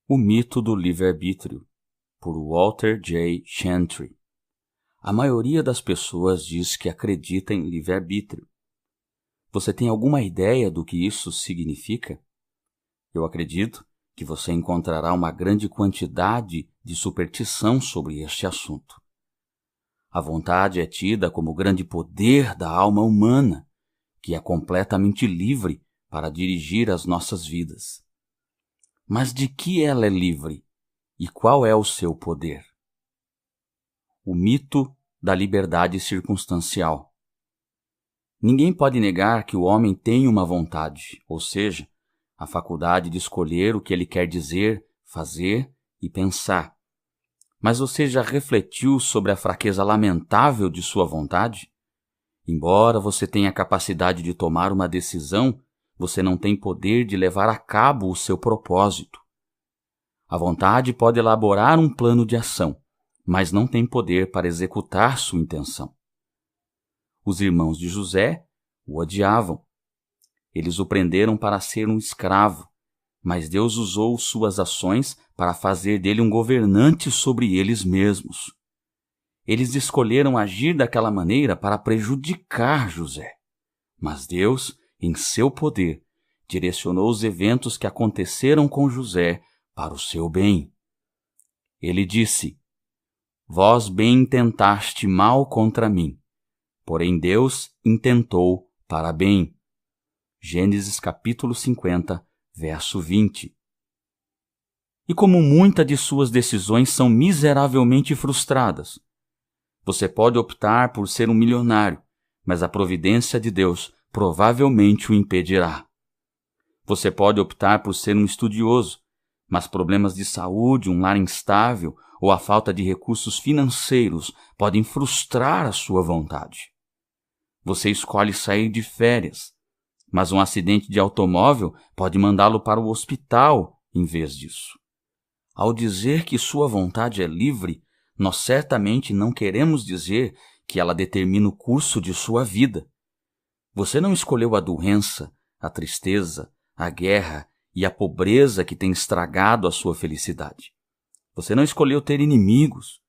O mito do livre-arbítrio, por Walter J. Chantry. A maioria das pessoas diz que acredita em livre-arbítrio. Você tem alguma ideia do que isso significa? Eu acredito que você encontrará uma grande quantidade de superstição sobre este assunto. A vontade é tida como o grande poder da alma humana, que é completamente livre para dirigir as nossas vidas. Mas de que ela é livre e qual é o seu poder? O mito da liberdade circunstancial. Ninguém pode negar que o homem tem uma vontade, ou seja, a faculdade de escolher o que ele quer dizer, fazer e pensar. Mas você já refletiu sobre a fraqueza lamentável de sua vontade? Embora você tenha a capacidade de tomar uma decisão, você não tem poder de levar a cabo o seu propósito. A vontade pode elaborar um plano de ação, mas não tem poder para executar sua intenção. Os irmãos de José o odiavam. Eles o prenderam para ser um escravo, mas Deus usou suas ações para fazer dele um governante sobre eles mesmos. Eles escolheram agir daquela maneira para prejudicar José, mas Deus, em seu poder, direcionou os eventos que aconteceram com José para o seu bem. Ele disse: "Vós bem intentaste mal contra mim, porém Deus intentou para bem." Gênesis capítulo 50, verso 20. E como muitas de suas decisões são miseravelmente frustradas, você pode optar por ser um milionário, mas a providência de Deus provavelmente o impedirá. Você pode optar por ser um estudioso, mas problemas de saúde, um lar instável ou a falta de recursos financeiros podem frustrar a sua vontade. Você escolhe sair de férias, mas um acidente de automóvel pode mandá-lo para o hospital em vez disso. Ao dizer que sua vontade é livre, nós certamente não queremos dizer que ela determina o curso de sua vida. Você não escolheu a doença, a tristeza, a guerra e a pobreza que tem estragado a sua felicidade. Você não escolheu ter inimigos.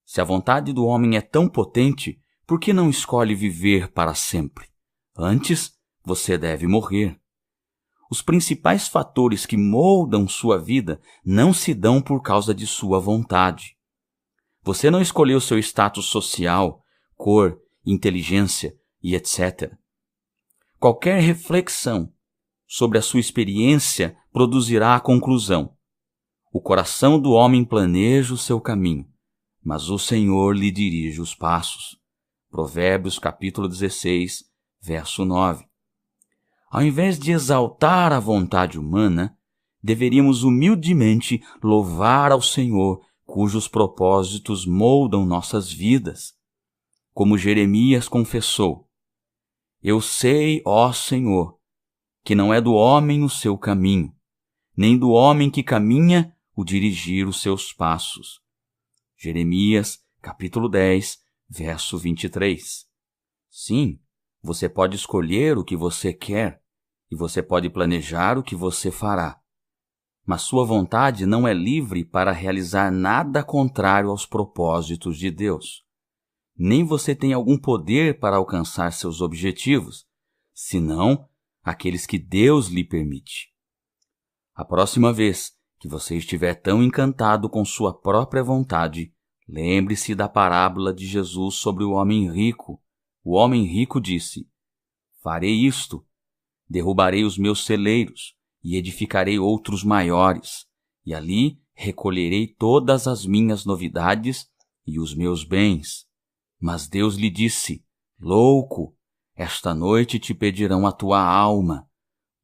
Se a vontade do homem é tão potente, por que não escolhe viver para sempre? Antes, você deve morrer. Os principais fatores que moldam sua vida não se dão por causa de sua vontade. Você não escolheu seu status social, cor, inteligência e etc. Qualquer reflexão sobre a sua experiência produzirá a conclusão: o coração do homem planeja o seu caminho, mas o Senhor lhe dirige os passos. Provérbios capítulo 16, verso 9. Ao invés de exaltar a vontade humana, deveríamos humildemente louvar ao Senhor, cujos propósitos moldam nossas vidas. Como Jeremias confessou: "Eu sei, ó Senhor, que não é do homem o seu caminho, nem do homem que caminha o dirigir os seus passos." Jeremias, capítulo 10, verso 23. Sim, você pode escolher o que você quer e você pode planejar o que você fará. Mas sua vontade não é livre para realizar nada contrário aos propósitos de Deus. Nem você tem algum poder para alcançar seus objetivos, senão aqueles que Deus lhe permite. A próxima vez que você estiver tão encantado com sua própria vontade, lembre-se da parábola de Jesus sobre o homem rico. O homem rico disse: "Farei isto, derrubarei os meus celeiros e edificarei outros maiores, e ali recolherei todas as minhas novidades e os meus bens." Mas Deus lhe disse: "Louco, esta noite te pedirão a tua alma."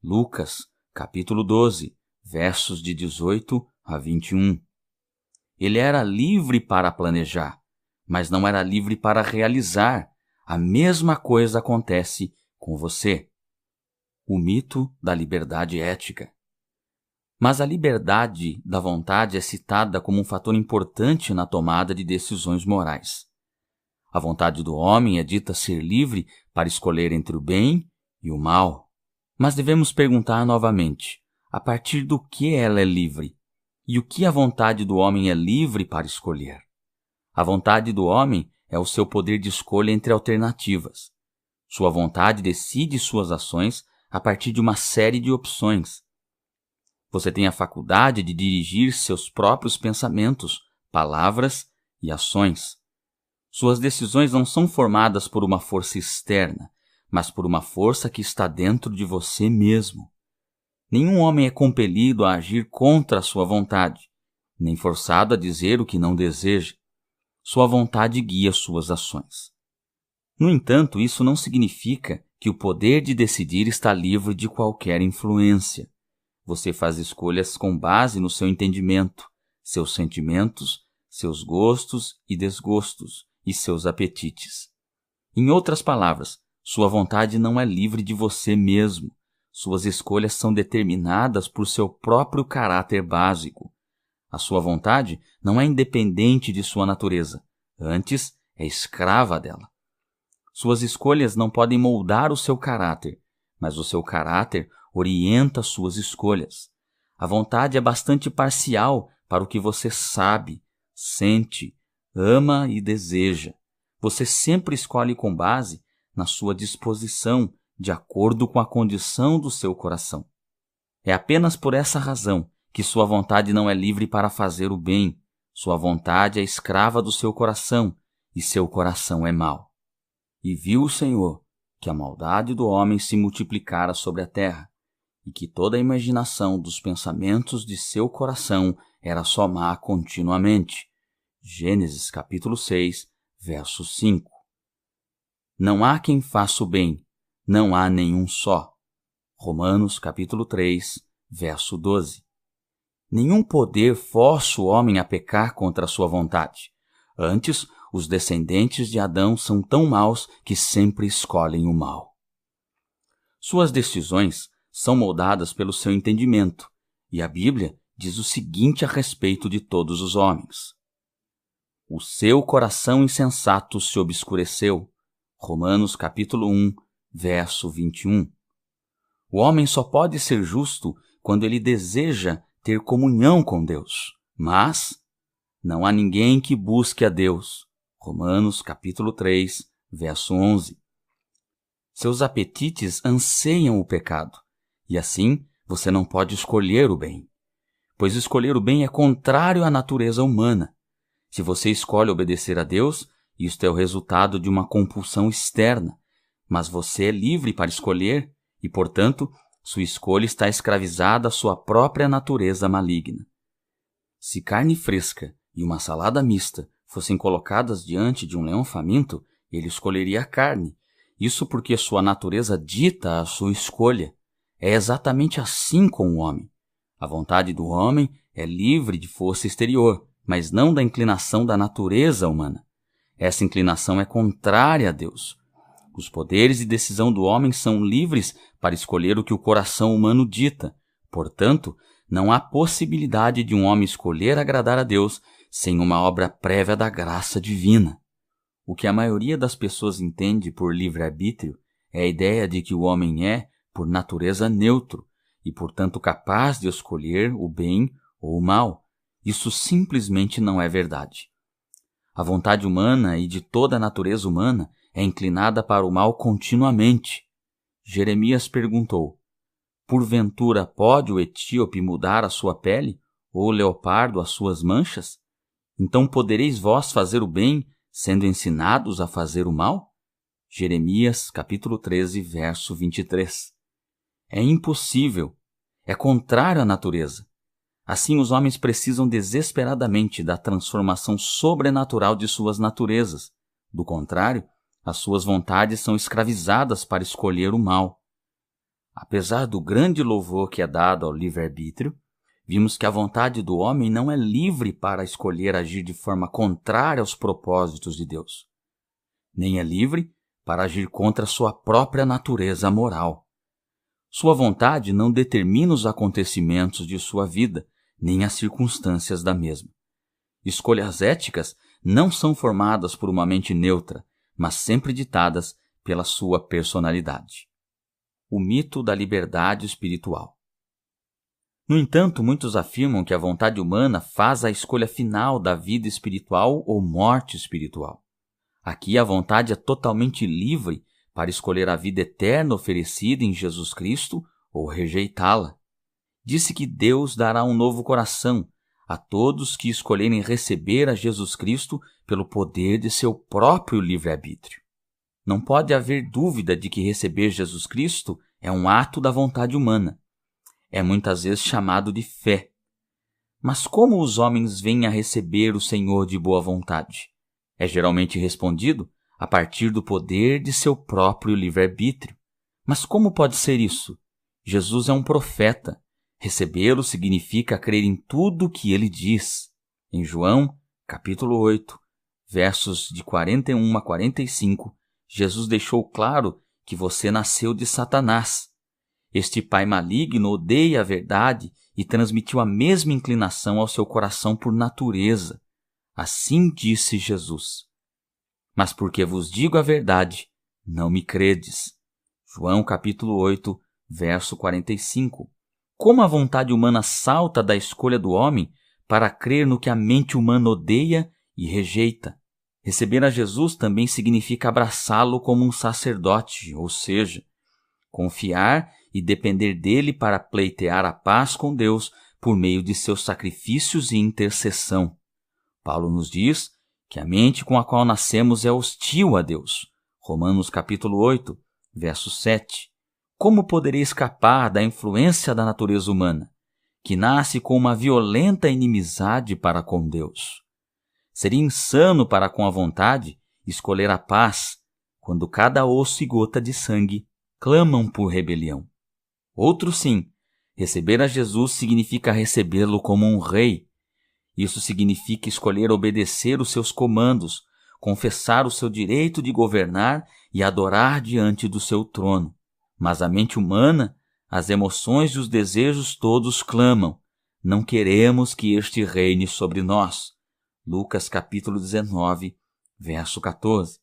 Lucas, capítulo 12, versos de 18 a 21. Ele era livre para planejar, mas não era livre para realizar. A mesma coisa acontece com você. O mito da liberdade ética. Mas a liberdade da vontade é citada como um fator importante na tomada de decisões morais. A vontade do homem é dita ser livre para escolher entre o bem e o mal. Mas devemos perguntar novamente: a partir do que ela é livre? E o que a vontade do homem é livre para escolher? A vontade do homem é o seu poder de escolha entre alternativas. Sua vontade decide suas ações a partir de uma série de opções. Você tem a faculdade de dirigir seus próprios pensamentos, palavras e ações. Suas decisões não são formadas por uma força externa, mas por uma força que está dentro de você mesmo. Nenhum homem é compelido a agir contra a sua vontade, nem forçado a dizer o que não deseja. Sua vontade guia suas ações. No entanto, isso não significa que o poder de decidir está livre de qualquer influência. Você faz escolhas com base no seu entendimento, seus sentimentos, seus gostos e desgostos e seus apetites. Em outras palavras, sua vontade não é livre de você mesmo. Suas escolhas são determinadas por seu próprio caráter básico. A sua vontade não é independente de sua natureza, antes é escrava dela. Suas escolhas não podem moldar o seu caráter, mas o seu caráter orienta suas escolhas. A vontade é bastante parcial para o que você sabe, sente, ama e deseja. Você sempre escolhe com base na sua disposição, de acordo com a condição do seu coração. É apenas por essa razão que sua vontade não é livre para fazer o bem. Sua vontade é escrava do seu coração, e seu coração é mau. E viu o Senhor que a maldade do homem se multiplicara sobre a terra, e que toda a imaginação dos pensamentos de seu coração era só má continuamente. Gênesis capítulo 6, verso 5. Não há quem faça o bem, não há nenhum só. Romanos capítulo 3, verso 12. Nenhum poder força o homem a pecar contra a sua vontade. Antes, os descendentes de Adão são tão maus que sempre escolhem o mal. Suas decisões são moldadas pelo seu entendimento, e a Bíblia diz o seguinte a respeito de todos os homens: o seu coração insensato se obscureceu. Romanos capítulo 1, verso 21. O homem só pode ser justo quando ele deseja ter comunhão com Deus, mas não há ninguém que busque a Deus. Romanos capítulo 3, verso 11. Seus apetites anseiam o pecado, e assim você não pode escolher o bem, pois escolher o bem é contrário à natureza humana. Se você escolhe obedecer a Deus, isto é o resultado de uma compulsão externa, mas você é livre para escolher e, portanto, sua escolha está escravizada à sua própria natureza maligna. Se carne fresca e uma salada mista fossem colocadas diante de um leão faminto, ele escolheria a carne. Isso porque sua natureza dita a sua escolha. É exatamente assim com o homem. A vontade do homem é livre de força exterior, mas não da inclinação da natureza humana. Essa inclinação é contrária a Deus. Os poderes de decisão do homem são livres para escolher o que o coração humano dita. Portanto, não há possibilidade de um homem escolher agradar a Deus sem uma obra prévia da graça divina. O que a maioria das pessoas entende por livre-arbítrio é a ideia de que o homem é, por natureza, neutro e, portanto, capaz de escolher o bem ou o mal. Isso simplesmente não é verdade. A vontade humana e de toda a natureza humana é inclinada para o mal continuamente. Jeremias perguntou: porventura pode o etíope mudar a sua pele, ou o leopardo as suas manchas? Então podereis vós fazer o bem, sendo ensinados a fazer o mal? Jeremias capítulo 13, verso 23. É impossível, é contrário à natureza. Assim, os homens precisam desesperadamente da transformação sobrenatural de suas naturezas. Do contrário, as suas vontades são escravizadas para escolher o mal. Apesar do grande louvor que é dado ao livre-arbítrio, vimos que a vontade do homem não é livre para escolher agir de forma contrária aos propósitos de Deus. Nem é livre para agir contra sua própria natureza moral. Sua vontade não determina os acontecimentos de sua vida, nem as circunstâncias da mesma. Escolhas éticas não são formadas por uma mente neutra, mas sempre ditadas pela sua personalidade. O mito da liberdade espiritual. No entanto, muitos afirmam que a vontade humana faz a escolha final da vida espiritual ou morte espiritual. Aqui a vontade é totalmente livre para escolher a vida eterna oferecida em Jesus Cristo ou rejeitá-la. Disse que Deus dará um novo coração a todos que escolherem receber a Jesus Cristo pelo poder de seu próprio livre-arbítrio. Não pode haver dúvida de que receber Jesus Cristo é um ato da vontade humana. É muitas vezes chamado de fé. Mas como os homens vêm a receber o Senhor de boa vontade? É geralmente respondido a partir do poder de seu próprio livre-arbítrio. Mas como pode ser isso? Jesus é um profeta. Recebê-lo significa crer em tudo o que ele diz. Em João, capítulo 8, versos de 41 a 45, Jesus deixou claro que você nasceu de Satanás. Este pai maligno odeia a verdade e transmitiu a mesma inclinação ao seu coração por natureza. Assim disse Jesus. Mas porque vos digo a verdade, não me credes. João capítulo 8, verso 45. Como a vontade humana salta da escolha do homem para crer no que a mente humana odeia e rejeita. Receber a Jesus também significa abraçá-lo como um sacerdote, ou seja, confiar e depender dele para pleitear a paz com Deus por meio de seus sacrifícios e intercessão. Paulo nos diz que a mente com a qual nascemos é hostil a Deus. Romanos capítulo 8, verso 7. Como poderei escapar da influência da natureza humana, que nasce com uma violenta inimizade para com Deus? Seria insano para com a vontade escolher a paz, quando cada osso e gota de sangue clamam por rebelião. Outro sim, receber a Jesus significa recebê-lo como um rei. Isso significa escolher obedecer os seus comandos, confessar o seu direito de governar e adorar diante do seu trono. Mas a mente humana, as emoções e os desejos todos clamam: não queremos que este reine sobre nós. Lucas capítulo 19, verso 14.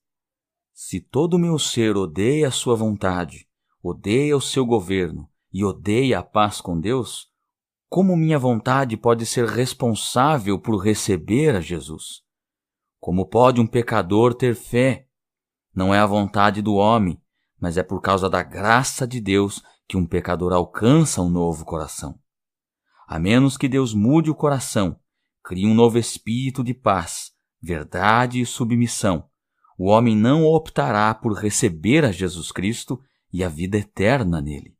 Se todo o meu ser odeia a sua vontade, odeia o seu governo e odeia a paz com Deus, como minha vontade pode ser responsável por receber a Jesus? Como pode um pecador ter fé? Não é a vontade do homem, mas é por causa da graça de Deus que um pecador alcança um novo coração. A menos que Deus mude o coração, crie um novo espírito de paz, verdade e submissão, o homem não optará por receber a Jesus Cristo e a vida eterna nele.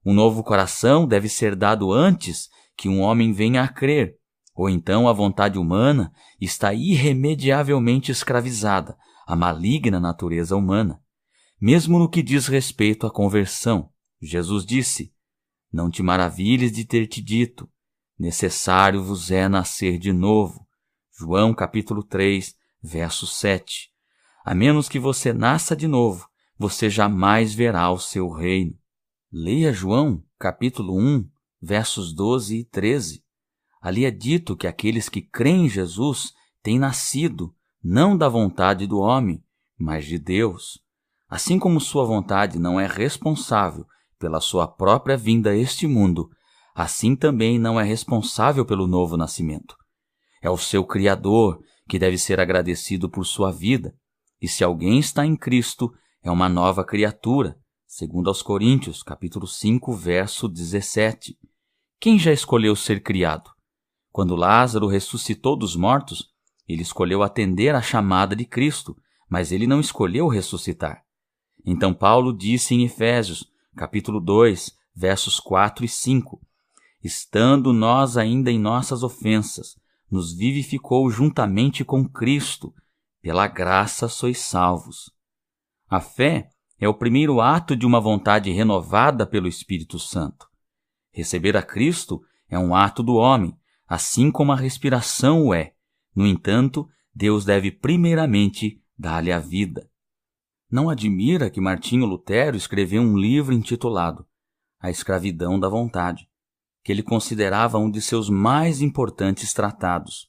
Um novo coração deve ser dado antes que um homem venha a crer, ou então a vontade humana está irremediavelmente escravizada à maligna natureza humana. Mesmo no que diz respeito à conversão, Jesus disse: não te maravilhes de ter te dito, necessário vos é nascer de novo. João capítulo 3, verso 7. A menos que você nasça de novo, você jamais verá o seu reino. Leia João, capítulo 1, versos 12 e 13. Ali é dito que aqueles que creem em Jesus têm nascido, não da vontade do homem, mas de Deus. Assim como sua vontade não é responsável pela sua própria vinda a este mundo, assim também não é responsável pelo novo nascimento. É o seu Criador que deve ser agradecido por sua vida. E se alguém está em Cristo, é uma nova criatura. Segundo aos Coríntios, capítulo 5, verso 17. Quem já escolheu ser criado? Quando Lázaro ressuscitou dos mortos, ele escolheu atender à chamada de Cristo, mas ele não escolheu ressuscitar. Então Paulo disse em Efésios, capítulo 2, versos 4 e 5, estando nós ainda em nossas ofensas, nos vivificou juntamente com Cristo, pela graça sois salvos. A fé é o primeiro ato de uma vontade renovada pelo Espírito Santo. Receber a Cristo é um ato do homem, assim como a respiração o é. No entanto, Deus deve primeiramente dar-lhe a vida. Não admira que Martinho Lutero escreveu um livro intitulado A Escravidão da Vontade, que ele considerava um de seus mais importantes tratados.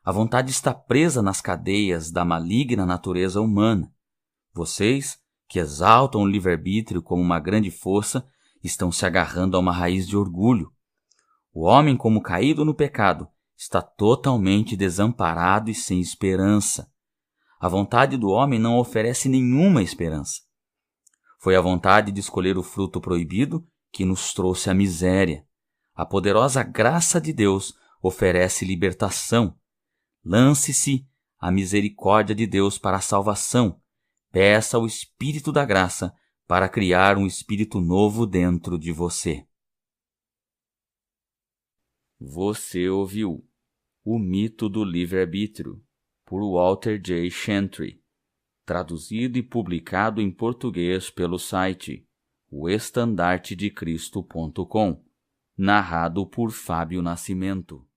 A vontade está presa nas cadeias da maligna natureza humana. Vocês, que exaltam o livre-arbítrio como uma grande força, estão se agarrando a uma raiz de orgulho. O homem, como caído no pecado, está totalmente desamparado e sem esperança. A vontade do homem não oferece nenhuma esperança. Foi a vontade de escolher o fruto proibido que nos trouxe a miséria. A poderosa graça de Deus oferece libertação. Lance-se à misericórdia de Deus para a salvação. Peça ao Espírito da graça para criar um espírito novo dentro de você. Você ouviu O Mito do Livre-Arbítrio, por Walter J. Chantry, traduzido e publicado em português pelo site oestandartedecristo.com, narrado por Fábio Nascimento.